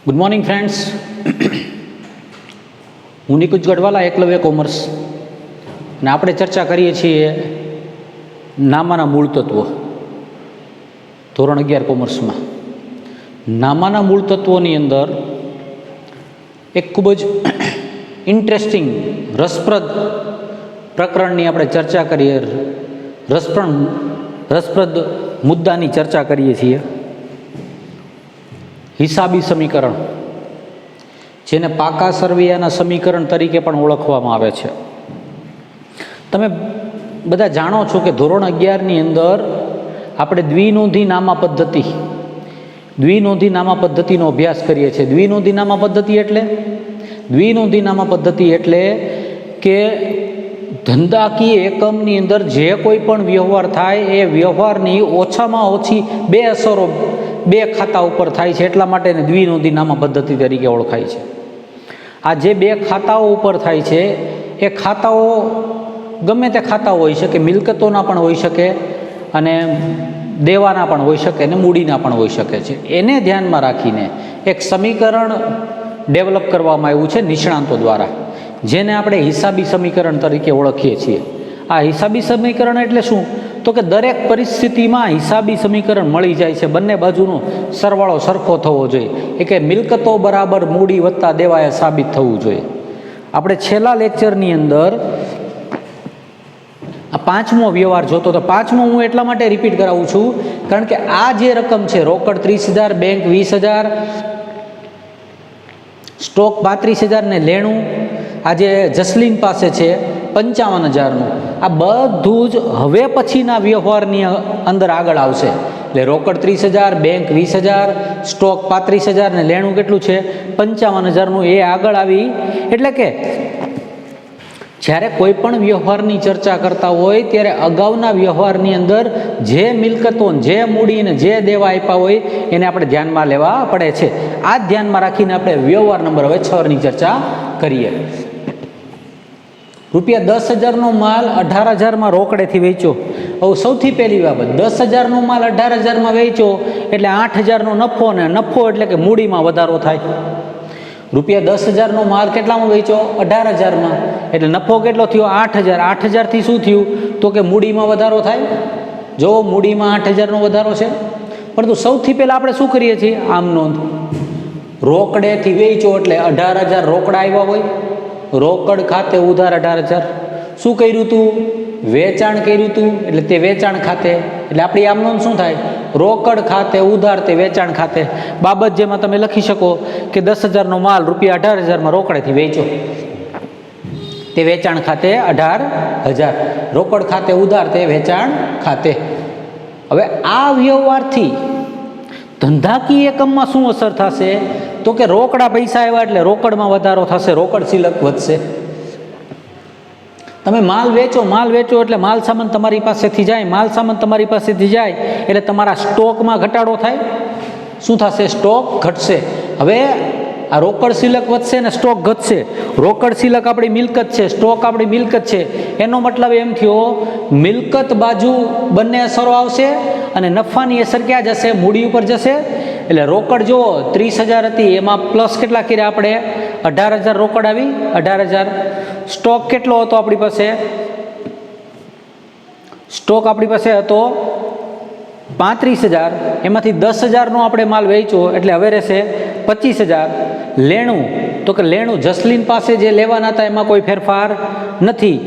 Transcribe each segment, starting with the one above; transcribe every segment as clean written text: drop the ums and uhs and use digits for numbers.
Good morning friends. હું Nikunj ગઢવાલા, Eklavya commerce, અને આપણે ચર્ચા કરીએ છીએ નામાના મૂળ તત્વો. ધોરણ 11 કોમર્સમાં નામાના મૂળ તત્વોની અંદર એક ખૂબ જ ઇન્ટરેસ્ટિંગ રસપ્રદ પ્રકરણની આપણે ચર્ચા કરીએ, રસપ્રદ મુદ્દાની ચર્ચા કરીએ છીએ. હિસાબી સમીકરણ, જેને પાકા સરવૈયાના સમીકરણ તરીકે પણ ઓળખવામાં આવે છે. તમે બધા જાણો છો કે ધોરણ 11ની અંદર આપણે દ્વિનોંધી નામા પદ્ધતિનો અભ્યાસ કરીએ છીએ. દ્વિનોંધી નામા પદ્ધતિ એટલે કે ધંધાકીય એકમની અંદર જે કોઈ પણ વ્યવહાર થાય એ વ્યવહારની ઓછામાં ઓછી બે અસરો બે ખાતા ઉપર થાય છે, એટલા માટે એને દ્વિનોંધી નામા પદ્ધતિ તરીકે ઓળખાય છે. આ જે બે ખાતાઓ ઉપર થાય છે એ ખાતાઓ ગમે તે ખાતાઓ હોઈ શકે, મિલકતોના પણ હોઈ શકે અને દેવાના પણ હોઈ શકે અને મૂડીના પણ હોઈ શકે છે. એને ધ્યાનમાં રાખીને એક સમીકરણ ડેવલપ કરવામાં આવ્યું છે નિષ્ણાંતો દ્વારા, જેને આપણે હિસાબી સમીકરણ તરીકે ઓળખીએ છીએ. આ હિસાબી સમીકરણ એટલે શું? તો કે દરેક પરિસ્થિતિમાં હિસાબી સમીકરણ મળી જાય છે. બંને બાજુનો સરવાળો સરખો થવો જોઈએ. એ કે મિલકતો બરાબર મૂડી વત્તા દેવાએ સાબિત થવું જોઈએ. આપણે છેલ્લા લેક્ચરની અંદર આ પાંચમો વ્યવહાર જોતો તો પાંચમો હું એટલા માટે રિપીટ કરાવું છું કારણ કે આ જે રકમ છે, રોકડ 30,000, બેંક 20,000, સ્ટોક 35,000 ને લેણું આજે જસલીન પાસે છે 55,000નું, આ બધું જ હવે પછીના વ્યવહારની અંદર આગળ આવશે. એટલે રોકડ 30,000, બેંક 20,000, સ્ટોક 35,000 ને લેણું કેટલું છે 55,000નું, એ આગળ આવી. એટલે કે જ્યારે કોઈ પણ વ્યવહારની ચર્ચા કરતા હોય ત્યારે અગાઉના વ્યવહારની અંદર જે મિલકતો, જે મૂડીને જે દેવા આપ્યા હોય એને આપણે ધ્યાનમાં લેવા પડે છે. આ જ ધ્યાનમાં રાખીને આપણે વ્યવહાર નંબર હવે 6ની ચર્ચા કરીએ. રૂપિયા 10,000નો માલ 18,000માં રોકડેથી વેચ્યો. હવે સૌથી પહેલી બાબત, 10,000નો માલ 18,000માં વેચ્યો એટલે 8,000નો નફો, ને નફો એટલે કે મૂડીમાં વધારો થાય. રૂપિયા 10,000નો માલ કેટલામાં વેચ્યો? 18,000માં, એટલે નફો કેટલો થયો? 8,000. 8,000થી શું થયું? તો કે મૂડીમાં વધારો થાય. જો મૂડીમાં 8,000નો વધારો છે, પરંતુ સૌથી પહેલાં આપણે શું કરીએ છીએ? આમ નોંધ, રોકડેથી વેચ્યો એટલે 18,000 રોકડા આવ્યા હોય, રોકડ ખાતે ઉધાર 18,000. શું કર્યું તું? વેચાણ કર્યું તું, એટલે તે વેચાણ ખાતે, એટલે આપણી આમ નોંધ શું થાય? રોકડ ખાતે ઉધાર તે વેચાણ ખાતે. બાબત જેમાં તમે લખી શકો કે 10,000નો માલ રૂપિયા 18,000માં રોકડેથી વેચ્યો, તે વેચાણ ખાતે 18,000, રોકડ ખાતે ઉધાર તે વેચાણ ખાતે. હવે આ વ્યવહારથી ધંધાકીય એકમમાં શું અસર થશે? તો કે રોકડા પૈસા આવ્યા એટલે રોકડમાં વધારો થશે, રોકડ શિલક વધશે. તમે માલ વેચો એટલે માલ સામાન તમારી પાસેથી જાય, એટલે તમારા સ્ટોકમાં ઘટાડો થાય. શું થશે? સ્ટોક ઘટશે. હવે આ રોકડ શિલક વધશે ને સ્ટોક ઘટશે. રોકડ શિલક આપણી મિલકત છે, સ્ટોક આપણી મિલકત છે. એનો મતલબ એમ થયો મિલકત બાજુ બંને અસરો આવશે અને નફાની અસર ક્યાં જશે? મૂડી ઉપર જશે. એટલે રોકડ જો 30,000 હતી એમાં પ્લસ કેટલા કર્યા આપણે? 18,000 રોકડ આવી, 18,000. સ્ટોક કેટલો હતો આપણી પાસે? સ્ટોક આપણી પાસે હતો 35,000, એમાંથી 10,000નો આપણે માલ વેચ્યો એટલે હવે રહેશે 25,000. લેણું, તો કે લેણું જસલીન પાસે જે લેવાના હતા એમાં કોઈ ફેરફાર નથી.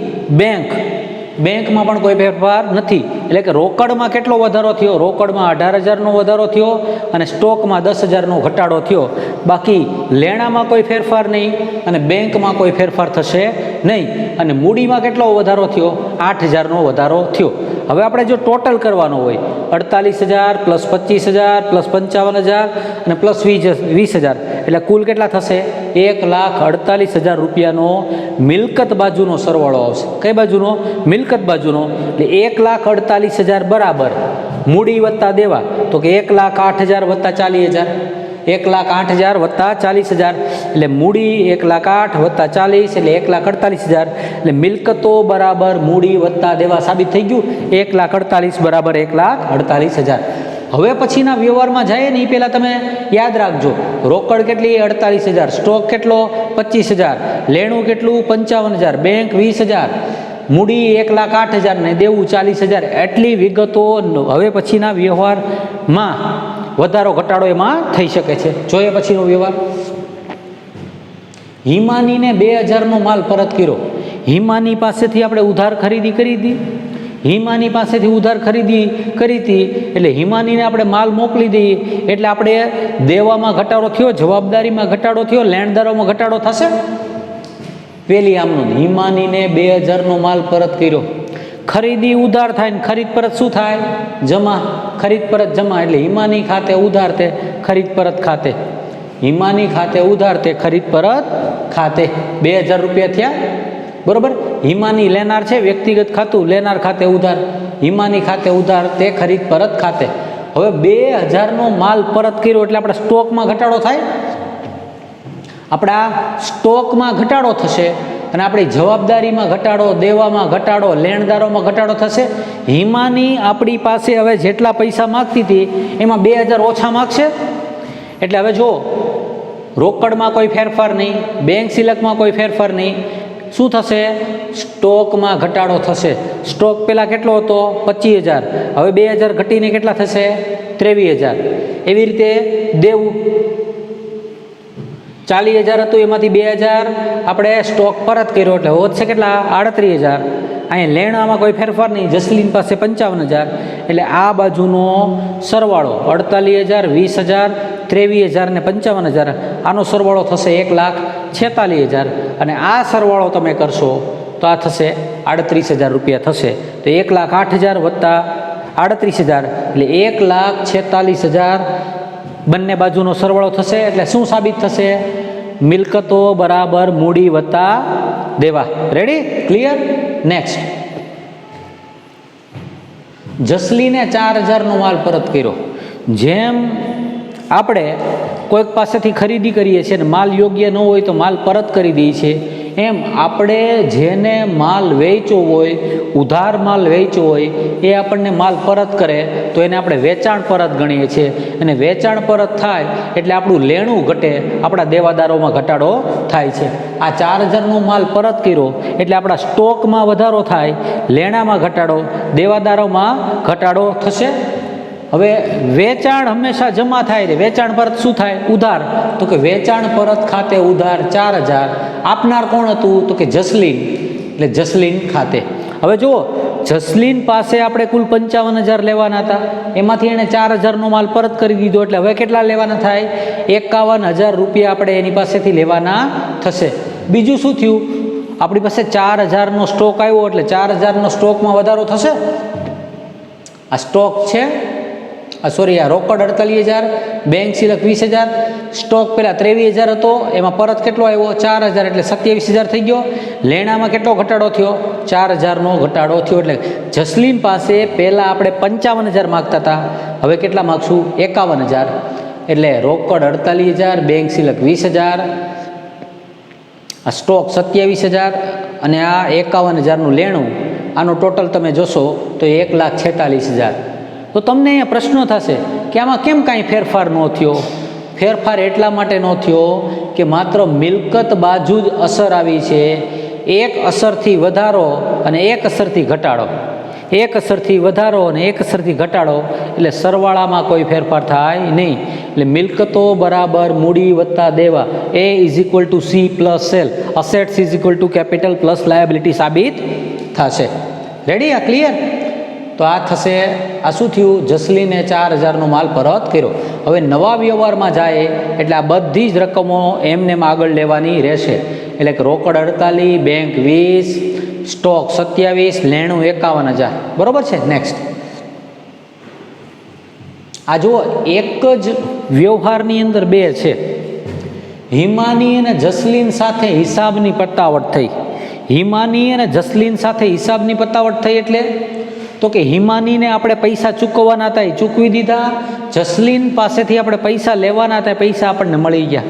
બેંકમાં પણ કોઈ ફેરફાર નથી. એટલે કે રોકડમાં કેટલો વધારો થયો? રોકડમાં 18,000નો વધારો થયો અને સ્ટોકમાં 10,000નો ઘટાડો થયો. બાકી લેણામાં કોઈ ફેરફાર નહીં અને બેંકમાં કોઈ ફેરફાર થશે નહીં. અને મૂડીમાં કેટલો વધારો થયો? 8,000નો વધારો થયો. હવે આપણે જો ટોટલ કરવાનો હોય 48,000 પ્લસ 25,000 પ્લસ 55,000 અને પ્લસ 20,000, એટલે કુલ કેટલા થશે? 1,48,000 રૂપિયાનો મિલકત બાજુનો સરવાળો આવશે. કઈ બાજુનો? મિલકત બાજુનો. એટલે 1,48,000 બરાબર મૂડી વત્તા દેવા, તો કે 1,08,000 વત્તા 40,000. 1,08,000 વત્તા 40,000 એટલે મૂડી 1,08,000 વત્તા 40 એટલે 1,48,000. એટલે મિલકતો બરાબર મૂડી વત્તા દેવા સાબિત થઈ ગયું. 1,48,000 બરાબર 1,48,000. હવે પછીના વ્યવહારમાં જાય ને એ પહેલાં તમે યાદ રાખજો, રોકડ કેટલી 48,000, સ્ટોક કેટલો 25,000, લેણું કેટલું 55,000, બેંક 20,000, મૂડી 1,08,000 ને દેવું 40,000. એટલી વિગતો હવે પછીના વ્યવહારમાં વધારો ઘટાડો એમાં થઈ શકે છે. જોઈએ પછીનો વ્યવહાર. હિમાનીને 2,000નો માલ પરત કર્યો. હિમાની પાસેથી આપણે ઉધાર ખરીદી કરી હતી. હિમાની પાસેથી ઉધાર ખરીદી કરી હતી એટલે હિમાનીને આપણે માલ મોકલી દઈએ એટલે આપણે દેવામાં ઘટાડો થયો, જવાબદારીમાં ઘટાડો થયો, લેણદારોમાં ઘટાડો થશે. પેલી આમનું હિમાનીને 2,000નો માલ પરત કર્યો. ખરીદી ઉધાર થાય ને ખરીદ પરત શું થાય? જમા. ખરીદ પરત જમા એટલે હિમાની ખાતે ઉધાર તે ખરીદ પરત ખાતે, હિમાની ખાતે ઉધાર તે ખરીદ પરત ખાતે. 2,000 રૂપિયા થયા, બરોબર. હિમાની લેનાર છે, વ્યક્તિગત ખાતું, લેનાર ખાતે ઉધાર, હિમાની ખાતે ઉધાર તે ખરીદ પરત ખાતે. હવે 2,000નો માલ પરત કર્યો એટલે આપણા સ્ટોકમાં ઘટાડો થાય, આપણા સ્ટોકમાં ઘટાડો થશે અને આપણી જવાબદારીમાં ઘટાડો, દેવામાં ઘટાડો, લેણદારોમાં ઘટાડો થશે. હિમાની આપણી પાસે હવે જેટલા પૈસા માગતી હતી એમાં 2,000 ઓછા માગશે. એટલે હવે જો રોકડમાં કોઈ ફેરફાર નહીં, બેંક સિલકમાં કોઈ ફેરફાર નહીં, શું થશે? સ્ટોકમાં ઘટાડો થશે. સ્ટોક પહેલાં કેટલો હતો? 25,000, હવે 2,000 ઘટીને કેટલા થશે? 23,000. એવી રીતે દેવું 40,000 હતું, એમાંથી 2,000 આપણે સ્ટોક પરત કર્યો એટલે વધશે કેટલા? 38,000. અહીંયા લેણામાં કોઈ ફેરફાર નહીં, જસલીન પાસે 55,000 એટલે આ બાજુનો સરવાળો 48,000, 20,000, 23,000 ને 55,000, આનો સરવાળો થશે 1,46,000 અને આ સરવાળો તમે કરશો તો આ થશે 38,000 રૂપિયા થશે. તો 1,08,000 વત્તા 38,000 એટલે 1,46,000 બંને બાજુનો સરવાળો થશે. એટલે શું સાબિત થશે? મિલકતો બરાબર મૂડી વત્તા દેવા. રેડી? ક્લિયર? નેક્સ્ટ. જસલીને 4,000નો માલ પરત કર્યો. જેમ આપણે કોઈક પાસેથી ખરીદી કરીએ છીએ અને માલ યોગ્ય ન હોય તો માલ પરત કરી દઈએ છીએ, એમ આપણે જેને માલ વેચવો હોય, ઉધાર માલ વેચવો હોય, એ આપણને માલ પરત કરે તો એને આપણે વેચાણ પરત ગણીએ છીએ. અને વેચાણ પરત થાય એટલે આપણું લેણું ઘટે, આપણા દેવાદારોમાં ઘટાડો થાય છે. આ 4,000નો માલ પરત કર્યો એટલે આપણા સ્ટોકમાં વધારો થાય, લેણામાં ઘટાડો, દેવાદારોમાં ઘટાડો થશે. હવે વેચાણ હંમેશા જમા થાય ને વેચાણ પરત શું થાય? ઉધાર. તો કે વેચાણ પરત ખાતે ઉધાર 4,000. આપનાર કોણ હતું? તો કે જસલીન, એટલે જસલીન ખાતે. હવે જુઓ, જસલીન પાસે આપણે કુલ 55,000 લેવાના હતા, એમાંથી એણે 4,000નો માલ પરત કરી દીધો એટલે હવે કેટલા લેવાના થાય? 51,000 રૂપિયા આપણે એની પાસેથી લેવાના થશે. બીજું શું થયું? આપણી પાસે 4,000નો સ્ટોક આવ્યો એટલે 4,000નો સ્ટોકમાં વધારો થશે. આ સ્ટોક છે, આ રોકડ 48,000, બેંક સિલક 20,000, સ્ટોક પહેલાં 23,000 હતો, એમાં પરત કેટલો આવ્યો? 4,000 એટલે 27,000 થઈ ગયો. લેણામાં કેટલો ઘટાડો થયો? 4,000નો ઘટાડો થયો. એટલે જસલીન પાસે પહેલાં આપણે 55,000 માગતા હતા, હવે કેટલા માગશું? 51,000. એટલે રોકડ 48,000, બેંક સિલક 20,000, આ સ્ટોક 27,000 અને આ 51,000નું લેણું, આનું ટોટલ તમે જોશો તો 1,46,000. તો તમને અહીંયા પ્રશ્ન થશે કે આમાં કેમ કાંઈ ફેરફાર ન થયો? ફેરફાર એટલા માટે ન થયો કે માત્ર મિલકત બાજુ જ અસર આવી છે. એક અસરથી વધારો અને એક અસરથી ઘટાડો, એક અસરથી વધારો અને એક અસરથી ઘટાડો, એટલે સરવાળામાં કોઈ ફેરફાર થાય નહીં. એટલે મિલકતો બરાબર મૂડી વત્તા દેવા, A = C + L, assets = capital plus liability સાબિત થશે. રેડી? આ ક્લિયર? તો આ થશે. આ શું થયું? જસલીને 4,000નો માલ પરત કર્યો. હવે નવા વ્યવહારમાં જાય એટલે આ બધી જ રકમો એમને આગળ લેવાની રહેશે. એટલે કે રોકડ 48, બેંક 20, સ્ટોક 27, લેણું 51,000. બરોબર છે? નેક્સ્ટ. આ જુઓ, એક જ વ્યવહારની અંદર બે છે. હિમાની અને જસલીન સાથે હિસાબની પતાવટ થઈ. હિમાની અને જસલીન સાથે હિસાબની પતાવટ થઈ એટલે તો કે હિમાનીને આપણે પૈસા ચૂકવવાના હતા, એ ચૂકવી દીધા. જસલીન પાસેથી આપણે પૈસા લેવાના હતા, પૈસા આપણને મળી ગયા.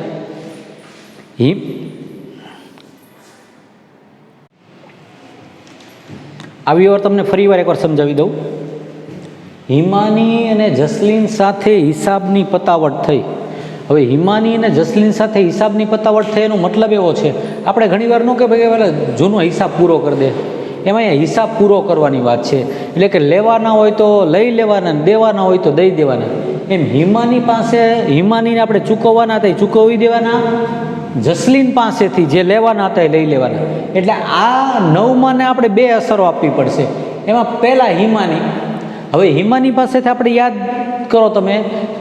આ વ્યવહાર તમને ફરી વાર એકવાર સમજાવી દઉં. હિમાની અને જસલીન સાથે હિસાબની પતાવટ થઈ. હવે હિમાની અને જસલીન સાથે હિસાબની પતાવટ થઈ એનો મતલબ એવો છે, આપણે ઘણીવાર ન કે ભાઈ જૂનો હિસાબ પૂરો કરી દે, એમાં અહીંયા હિસાબ પૂરો કરવાની વાત છે. એટલે કે લેવાના હોય તો લઈ લેવાના, દેવાના હોય તો દઈ દેવાના. એમ હિમાની પાસે, હિમાનીને આપણે ચૂકવવાના હતા એ ચૂકવી દેવાના, જસલીન પાસેથી જે લેવાના હતા એ લઈ લેવાના. એટલે આ 9માંને આપણે 2 અસરો આપવી પડશે. એમાં પહેલાં હિમાની. હવે હિમાની પાસેથી આપણે યાદ કરો તમે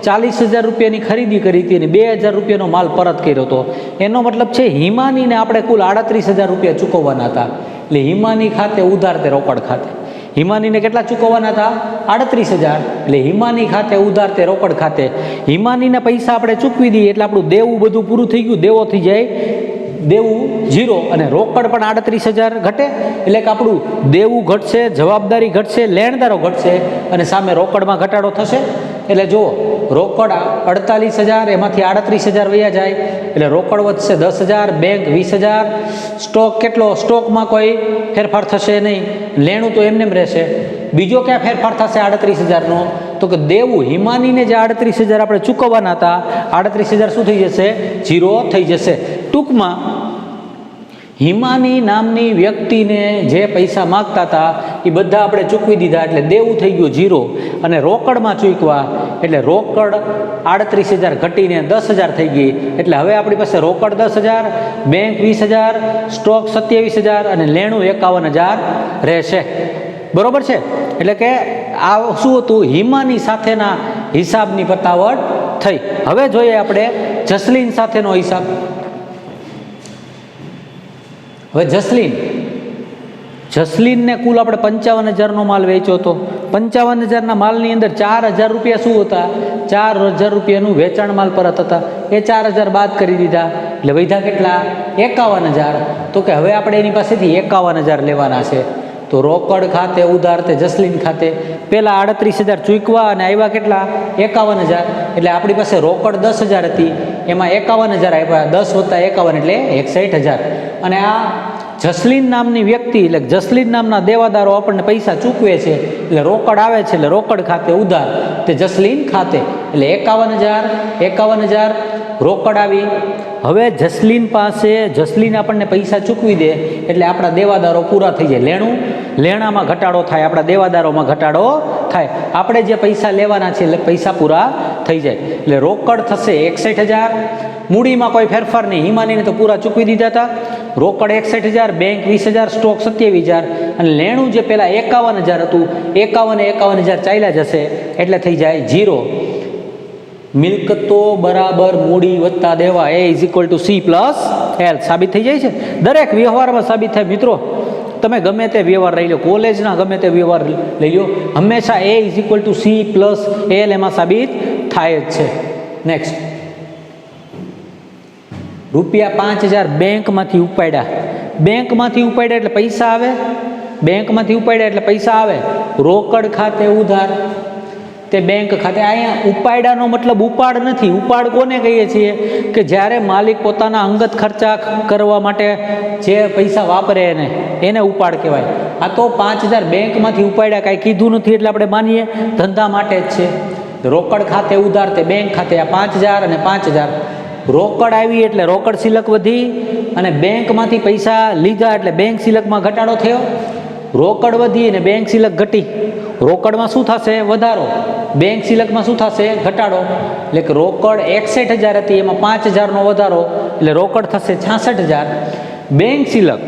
40,000 રૂપિયાની ખરીદી કરી હતી અને 2,000 રૂપિયાનો માલ પરત કર્યો હતો. એનો મતલબ છે હિમાનીને આપણે કુલ 38,000 રૂપિયા ચૂકવવાના હતા. એટલે હિમાની ખાતે ઉધાર તે રોકડ ખાતે. હિમાનીને કેટલા ચૂકવવાના હતા? 38,000. એટલે હિમાની ખાતે ઉધાર તે રોકડ ખાતે. હિમાનીને પૈસા આપણે ચૂકવી દઈએ એટલે આપણું દેવું બધું પૂરું થઈ ગયું, દેવો થઈ જાય દેવું 0 અને રોકડ પણ 38,000 ઘટે. એટલે કે આપણું દેવું ઘટશે, જવાબદારી ઘટશે, લેણદારો ઘટશે અને સામે રોકડમાં ઘટાડો થશે. એટલે જુઓ, રોકડ 48,000, એમાંથી 38,000 વયા જાય એટલે રોકડ વધશે 10,000, બેંક 20,000, સ્ટોક કેટલો? સ્ટોકમાં કોઈ ફેરફાર થશે નહીં, લેણું તો એમને રહેશે. બીજો ક્યાં ફેરફાર થશે 38,000નો? તો કે દેવું હિમાનીને જે 38,000 આપણે ચૂકવવાના હતા, 38,000 શું થઈ જશે? 0 થઈ જશે. ટૂંકમાં હિમાની નામની વ્યક્તિને જે પૈસા માગતા હતા એ બધા આપણે ચૂકવી દીધા એટલે દેવું થઈ ગયું 0 અને રોકડમાં ચૂકવા એટલે રોકડ 38,000 ઘટીને 10,000 થઈ ગઈ. એટલે હવે આપણી પાસે રોકડ 10,000, બેંક 20,000, સ્ટોક 27,000 અને લેણું 51,000 રહેશે. બરોબર છે? એટલે કે આ શું હતું? હિમાની સાથેના હિસાબની પતાવટ થઈ. હવે જોઈએ આપણે જસલીન સાથેનો હિસાબ. હવે જસલીનને કુલ આપણે 55,000નો માલ વેચ્યો હતો. 55,000ના માલની અંદર 4,000 રૂપિયા શું હતા? 4,000 રૂપિયાનું વેચાણ માલ પરત હતા. એ 4,000 બાદ કરી દીધા એટલે વધ્યા કેટલા? 51,000. તો કે હવે આપણે એની પાસેથી 51,000 લેવાના છે. તો રોકડ ખાતે ઉધાર તે જસલીન ખાતે પહેલાં 38,000 ચૂકવા અને આવ્યા કેટલા? 51,000. એટલે આપણી પાસે રોકડ 10,000 હતી, એમાં 51,000 આપ્યા, 10 + 51 એટલે 61,000. અને આ જસલીન નામની વ્યક્તિ એટલે જસલીન નામના દેવાદારો આપણને પૈસા ચૂકવે છે એટલે રોકડ આવે છે એટલે રોકડ ખાતે ઉધાર તે જસલીન ખાતે એટલે 51,000 રોકડ આવી. હવે જસલીન પાસે, જસલીન આપણને પૈસા ચૂકવી દે એટલે આપણા દેવાદારો પૂરા થઈ જાય. લેણામાં ઘટાડો થાય, આપણા દેવાદારોમાં ઘટાડો થાય. આપણે જે પૈસા લેવાના છે એટલે પૈસા પૂરા થઈ જાય એટલે રોકડ થશે 61,000. મૂડીમાં કોઈ ફેરફાર નહીં, હિમાનીને તો પૂરા ચૂકવી દીધા હતા. રોકડ 61,000, બેંક 20,000, સ્ટોક 27,000 અને લેણું જે પહેલાં 51,000 હતું 51,000 ચાલ્યા જશે એટલે થઈ જાય 0. મિલકતો બરાબર મૂડી વત્તા દેવા A = C + L સાબિત થઈ જાય છે. દરેક વ્યવહારમાં સાબિત થાય. મિત્રો તમે ગમે તે વ્યવહાર લઈ લો, કોલેજના ગમે તે વ્યવહાર લઈ લો, હંમેશા A = C + L એમાં સાબિત થાય જ છે. નેક્સ્ટ, ₹5,000 બેંકમાંથી ઉપાડ્યા એટલે પૈસા આવે. બેંકમાંથી ઉપાડ્યા એટલે પૈસા આવે. રોકડ ખાતે ઉધાર તે બેંક ખાતે. અહીંયા ઉપાડ્યાનો મતલબ ઉપાડ નથી. ઉપાડ કોને કહીએ છીએ? કે જ્યારે માલિક પોતાના અંગત ખર્ચા કરવા માટે જે પૈસા વાપરે એને ઉપાડ કહેવાય. આ તો 5,000 બેંકમાંથી ઉપાડ્યા, કાંઈ કીધું નથી એટલે આપણે માનીએ ધંધા માટે જ છે. રોકડ ખાતે ઉધાર તે બેંક ખાતે. આ 5,000 અને 5,000 રોકડ આવી એટલે રોકડ સિલક વધી અને બેંકમાંથી પૈસા લીધા એટલે બેંક સિલકમાં ઘટાડો થયો. રોકડ વધી અને બેંક સિલક ઘટી. રોકડમાં શું થશે? વધારો. બેંક સિલકમાં શું થશે? ઘટાડો. એટલે કે રોકડ 61,000 હતી, એમાં 5,000નો વધારો એટલે રોકડ થશે 66,000. બેંક સિલક,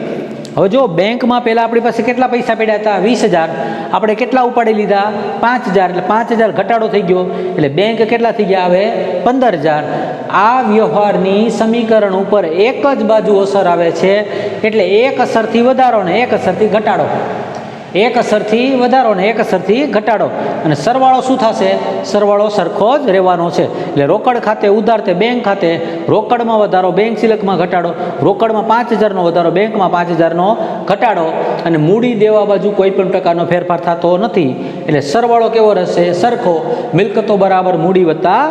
હવે જો બેંકમાં પહેલાં આપણી પાસે કેટલા પૈસા પડ્યા હતા? 20,000. આપણે કેટલા ઉપાડી લીધા? 5,000. એટલે 5,000 ઘટાડો થઈ ગયો એટલે બેંક કેટલા થઈ ગયા? હવે 15,000. આ વ્યવહારની સમીકરણ ઉપર એક જ બાજુ અસર આવે છે એટલે એક અસરથી વધારો ને એક અસરથી ઘટાડો. એક અસરથી વધારો ને એક અસરથી ઘટાડો અને સરવાળો શું થશે? સરવાળો સરખો જ રહેવાનો છે. એટલે રોકડ ખાતે ઉધાર તે બેંક ખાતે, રોકડમાં વધારો, બેંક સિલકમાં ઘટાડો. રોકડમાં 5,000નો વધારો, બેંકમાં 5,000નો ઘટાડો અને મૂડી દેવા બાજુ કોઈ પણ પ્રકારનો ફેરફાર થતો નથી એટલે સરવાળો કેવો રહેશે? સરખો. મિલકતો બરાબર મૂડી વત્તા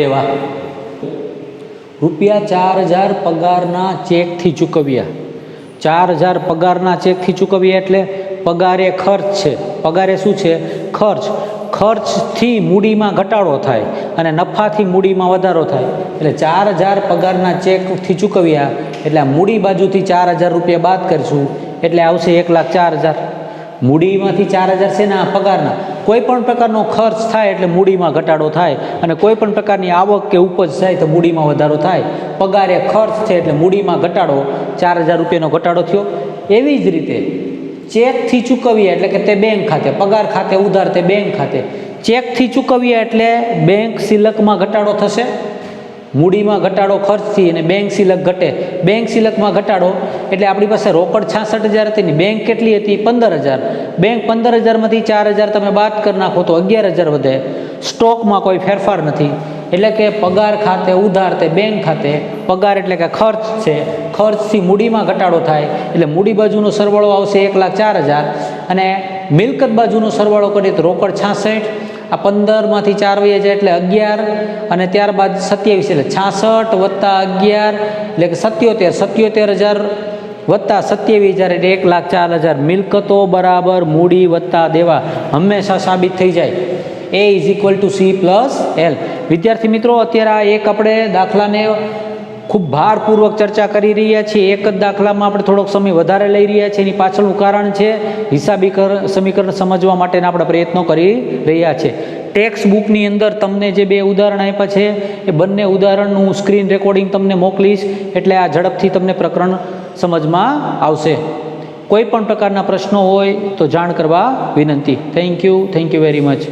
દેવા. ₹4,000 પગારના ચેકથી ચૂકવ્યા. 4,000 પગારના ચેકથી ચૂકવ્યા એટલે પગાર એ ખર્ચ છે. પગાર એ શું છે? ખર્ચ. ખર્ચથી મૂડીમાં ઘટાડો થાય અને નફાથી મૂડીમાં વધારો થાય. એટલે 4,000 પગારના ચેકથી ચૂકવ્યા એટલે આ મૂડી બાજુથી 4,000 રૂપિયા બાદ કરીશું એટલે આવશે 1,04,000. મૂડીમાંથી 4,000 છે ને આ પગારના. કોઈ પણ પ્રકારનો ખર્ચ થાય એટલે મૂડીમાં ઘટાડો થાય અને કોઈ પણ પ્રકારની આવક કે ઉપજ થાય તો મૂડીમાં વધારો થાય. પગાર એ ખર્ચ છે એટલે મૂડીમાં ઘટાડો, 4,000 રૂપિયાનો ઘટાડો થયો. એવી જ રીતે ચેકથી ચૂકવ્યા એટલે કે તે બેંક ખાતે, પગાર ખાતે ઉધાર તે બેંક ખાતે. ચેકથી ચૂકવ્યા એટલે બેંક સિલકમાં ઘટાડો થશે, મૂડીમાં ઘટાડો ખર્ચથી, અને બેંક સિલક ઘટે. બેંક સિલકમાં ઘટાડો એટલે આપણી પાસે રોકડ 66,000 હતી ને બેંક કેટલી હતી? 15,000. બેંક 15,000માંથી 4,000 તમે બાદ કરી નાખો તો 11,000 વધે. સ્ટોકમાં કોઈ ફેરફાર નથી. એટલે કે પગાર ખાતે ઉધાર તે બેંક ખાતે. પગાર એટલે કે ખર્ચ છે, ખર્ચથી મૂડીમાં ઘટાડો થાય એટલે મૂડી બાજુનો સરવાળો આવશે 1,04,000 અને મિલકત બાજુનો સરવાળો કરીએ તો રોકડ 66, આ 15માંથી 4 વહી જાય એટલે 11 અને ત્યારબાદ 27 એટલે 66 વત્તા 11 એટલે કે 77,000 વત્તા 27,000 એટલે 1,04,000. મિલકતો બરાબર મૂડી વત્તા દેવા હંમેશા સાબિત થઈ જાય. A = C + L. વિદ્યાર્થી મિત્રો, અત્યારે આ એક આપણે દાખલાને ખૂબ ભારપૂર્વક ચર્ચા કરી રહ્યા છીએ. એક જ દાખલામાં આપણે થોડોક સમય વધારે લઈ રહ્યા છીએ. એની પાછળનું કારણ છે હિસાબી સમીકરણ સમજવા માટેના આપણે પ્રયત્નો કરી રહ્યા છીએ. ટેક્સ્ટ બુકની અંદર તમને જે 2 ઉદાહરણ આપ્યા છે એ બંને ઉદાહરણનું સ્ક્રીન રેકોર્ડિંગ તમને મોકલીશ એટલે આ ઝડપથી તમને પ્રકરણ સમજમાં આવશે. કોઈ પણ પ્રકારના પ્રશ્નો હોય તો જાણ કરવા વિનંતી. Thank you very much.